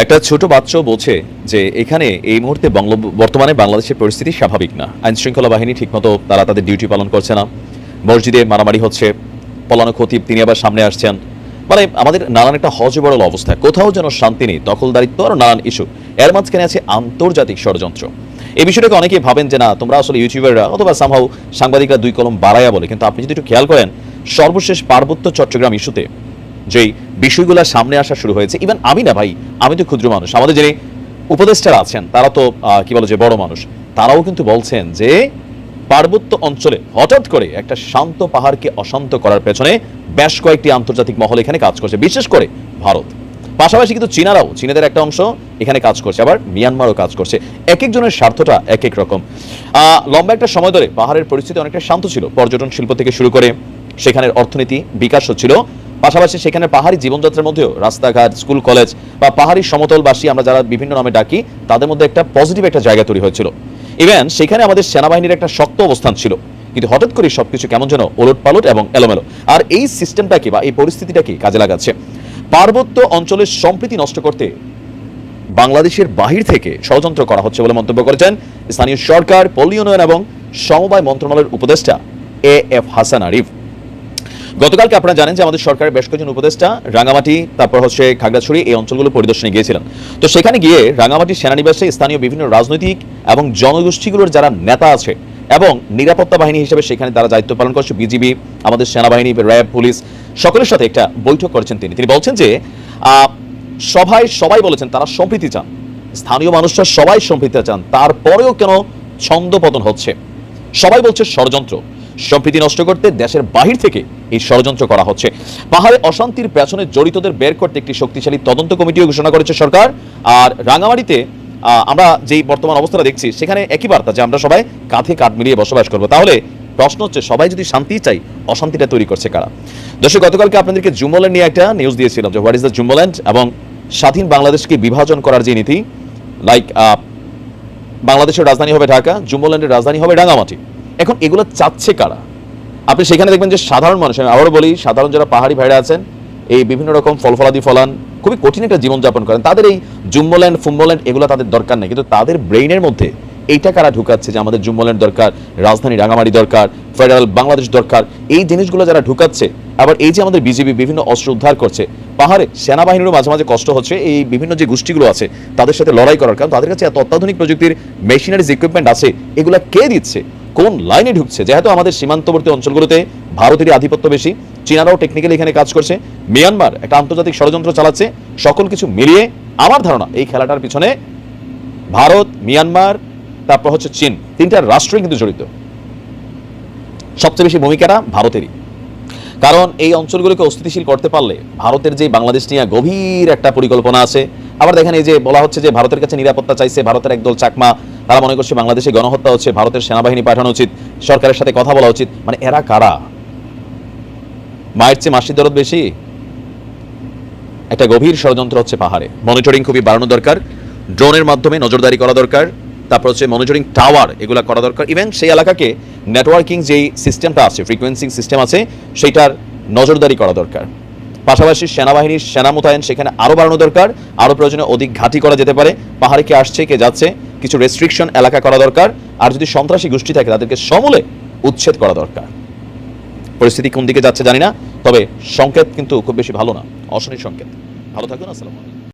একটা ছোট বাচ্চাও বোঝে যে এখানে এই মুহূর্তে বর্তমানে বাংলাদেশের পরিস্থিতি স্বাভাবিক না। আইন শৃঙ্খলা বাহিনী ঠিকমতো তারা তাদের ডিউটি পালন করছে না। মসজিদে মারামারি হচ্ছে, পলানো খতিব তিনি আবার সামনে আসছেন। মানে আমাদের নানান একটা হজবরল অবস্থা, কোথাও যেন শান্তি নেই, দখলদারিত্ব আর নানান ইস্যু। এর মাঝখানে আছে আন্তর্জাতিক ষড়যন্ত্র। এই বিষয়টাকে অনেকেই ভাবেন যে না, তোমরা আসলে ইউটিউবাররা অথবা সামহাউ সাংবাদিকরা দুই কলম বাড়াইয়া বলে, কিন্তু আপনি যদি একটু খেয়াল করেন সর্বশেষ পার্বত্য চট্টগ্রাম ইস্যুতে যেই বিষয়গুলো সামনে আসা শুরু হয়েছে, ইভেন আমি না ভাই, আমি তো ক্ষুদ্র মানুষ, আমাদের যিনি উপদেষ্টারা আছেন তারা তো কি বলে যে বড় মানুষ, তারাও কিন্তু বলছেন যে পার্বত্য অঞ্চলে হঠাৎ করে একটা শান্ত পাহাড়কে অশান্ত করার পেছনে বেশ কয়েকটি আন্তর্জাতিক মহল এখানে কাজ করছে, বিশেষ করে ভারত। পাশাপাশি কিন্তু চীনাদের একটা অংশ এখানে কাজ করছে, আবার মিয়ানমারও কাজ করছে। এক একজনের স্বার্থটা এক এক রকম। লম্বা একটা সময় ধরে পাহাড়ের পরিস্থিতি অনেকটা শান্ত ছিল, পর্যটন শিল্প থেকে শুরু করে সেখানের অর্থনীতি বিকাশ হচ্ছিল। পাশাপাশি সেখানে পাহাড়ি জীবনযাত্রার মধ্যেও রাস্তাঘাট, স্কুল, কলেজ বা পাহাড়ি সমতলবাসী আমরা যারা বিভিন্ন নামে ডাকি, তাদের মধ্যে একটা পজিটিভ একটা জায়গা তৈরি হয়েছিল। ইভেন সেখানে আমাদের সেনাবাহিনীর একটা শক্ত অবস্থান ছিল, কিন্তু হঠাৎ করে সবকিছু কেমন যেন ওলটপালট এবং এলোমেলো। আর এই সিস্টেমটাকে বা এই পরিস্থিতিটাকে কাজে লাগাচ্ছে পার্বত্য অঞ্চলের সম্প্রীতি নষ্ট করতে বাংলাদেশের বাহির থেকে ষড়যন্ত্র করা হচ্ছে বলে মন্তব্য করেছেন স্থানীয় সরকার, পল্লী উন্নয়ন এবং সমবায় মন্ত্রণালয়ের উপদেষ্টা এ.এফ. হাসান আরিফ। গতকালকে আপনারা জানেন যে আমাদের সরকারের বেশ কয়েকজন উপদেষ্টা রাঙামাটি, তারপর হচ্ছে খাগড়াছড়ি, এই অঞ্চলগুলো পরিদর্শনে গিয়েছিলেন। তো সেখানে গিয়ে রাঙামাটি সেনানিবাসে স্থানীয় বিভিন্ন রাজনৈতিক এবং জনগোষ্ঠীগুলোর যারা নেতা আছে এবং নিরাপত্তা বাহিনী হিসেবে সেখানে তারা দায়িত্ব পালন করছে, বিজিবি, আমাদের সেনাবাহিনী, র্যাব, পুলিশ, সকলের সাথে একটা বৈঠক করেছেন তিনি বলছেন যে সবাই বলেছেন তারা সম্প্রীতি চান, স্থানীয় মানুষরা সবাই সম্প্রীতি চান, তারপরেও কেন ছন্দপতন হচ্ছে? সবাই বলছে ষড়যন্ত্র, সম্প্রীতি নষ্ট করতে দেশের বাহির থেকে এই ষড়যন্ত্র করা হচ্ছে। পাহাড়ে অশান্তির পেছনে জড়িতদের বের করতে একটি শক্তিশালী তদন্ত কমিটিও ঘোষণা করেছে সরকার। আর রাঙামাটিতে আমরা যেই বর্তমান অবস্থাটা দেখছি, সেখানে একই বার্তা যে আমরা সবাই কাঁধে কাঁধ মিলিয়ে বসবাস করবো। তাহলে প্রশ্ন হচ্ছে, সবাই যদি শান্তি চাই, অশান্তিটা তৈরি করছে কারা? দর্শক, গতকালকে আপনাদেরকে জুম্বল্যান্ড নিয়ে একটা নিউজ দিয়েছিলাম যে হোয়াট ইজ দ্য জুম্বল্যান্ড, এবং স্বাধীন বাংলাদেশকে বিভাজন করার যে নীতি, লাইক বাংলাদেশের রাজধানী হবে ঢাকা, জুম্বল্যান্ডের রাজধানী হবে রাঙামাটি। এখন এগুলো চাচ্ছে কারা? আপনি সেখানে দেখবেন যে সাধারণ মানুষ, আমি আবারও বলি, সাধারণ যারা পাহাড়ি ভাইরা আছেন, এই বিভিন্ন রকম ফলাদি ফলান, খুবই কঠিন একটা জীবনযাপন করেন, তাদের এই জুম্বল্যান্ড ফুম্বল্যান্ড এগুলো তাদের দরকার নেই, কিন্তু তাদের ব্রেইনের মধ্যে এইটা কারা ঢুকাচ্ছে যে আমাদের জুম্বল্যান্ড দরকার, রাজধানী রাঙামাটি দরকার, ফেডারেল বাংলাদেশ দরকার, এই জিনিসগুলো যারা ঢুকাচ্ছে। আবার এই যে আমাদের বিজিবি বিভিন্ন অস্ত্র উদ্ধার করছে, পাহাড়ে সেনাবাহিনীরও মাঝে মাঝে কষ্ট হচ্ছে এই বিভিন্ন যে গোষ্ঠীগুলো আছে তাদের সাথে লড়াই করার, কারণ তাদের কাছে এত অত্যাধুনিক প্রযুক্তির মেশিনারিজ ইকুইপমেন্ট আছে, এগুলা কে দিচ্ছে, কোন লাইনে ঢুকছে? যেহেতু আমাদের সীমান্তবর্তী অঞ্চলগুলোতে ভারতেরই আধিপত্য বেশি, চীনারাও টেকনিক্যালি এখানে কাজ করছে, মিয়ানমার একটা আন্তর্জাতিক ষড়যন্ত্র চালাচ্ছে, সকল কিছু মিলিয়ে আমার ধারণা এই খেলাটার পিছনে ভারত, মিয়ানমার, তারপর হচ্ছে চীন, তিনটা রাষ্ট্রই কিন্তু জড়িত। সবচেয়ে বেশি ভূমিকাটা ভারতেরই, কারণ এই অঞ্চলগুলোকে অস্থিতিশীল করতে পারলে ভারতের যে বাংলাদেশ নিয়ে গভীর একটা পরিকল্পনা আছে। আবার দেখেন, এই যে বলা হচ্ছে যে ভারতের কাছে নিরাপত্তা চাইছে ভারতের একদল চাকমা, তারা মনে করছে বাংলাদেশে গণহত্যা হচ্ছে, ভারতের সেনাবাহিনী পাঠানো উচিত, সরকারের সাথে কথা বলা উচিত। মানে এরা কারা? মায়ের চেয়ে মাসির দরদ বেশি। একটা গভীর ষড়যন্ত্র হচ্ছে পাহাড়ে। মনিটরিং খুবই বাড়ানো দরকার, ড্রোনের মাধ্যমে নজরদারি করা দরকার, তারপর হচ্ছে মনিটরিং টাওয়ার এগুলা করা দরকার। ইভেন সেই এলাকাকে নেটওয়ার্কিং যেই সিস্টেমটা আছে, ফ্রিকোয়েন্সি সিস্টেম আছে, সেইটার নজরদারি করা দরকার। পাশাপাশি সেনাবাহিনীর সেনা মোতায়েন সেখানে আরও বাড়ানো দরকার, আরও প্রয়োজনে অধিক ঘাঁটি করা যেতে পারে। পাহাড়ে কে আসছে কে যাচ্ছে কিছু রেস্ট্রিকশন এলাকা করা দরকার, আর যদি সন্ত্রাসী গোষ্ঠী থাকে তাদেরকে সমূলে উচ্ছেদ করা দরকার। পরিস্থিতি কোন দিকে যাচ্ছে জানি না, তবে সংকেত কিন্তু খুব বেশি ভালো না, অশনির সংকেত। ভালো থাকুন, আসসালামু আলাইকুম।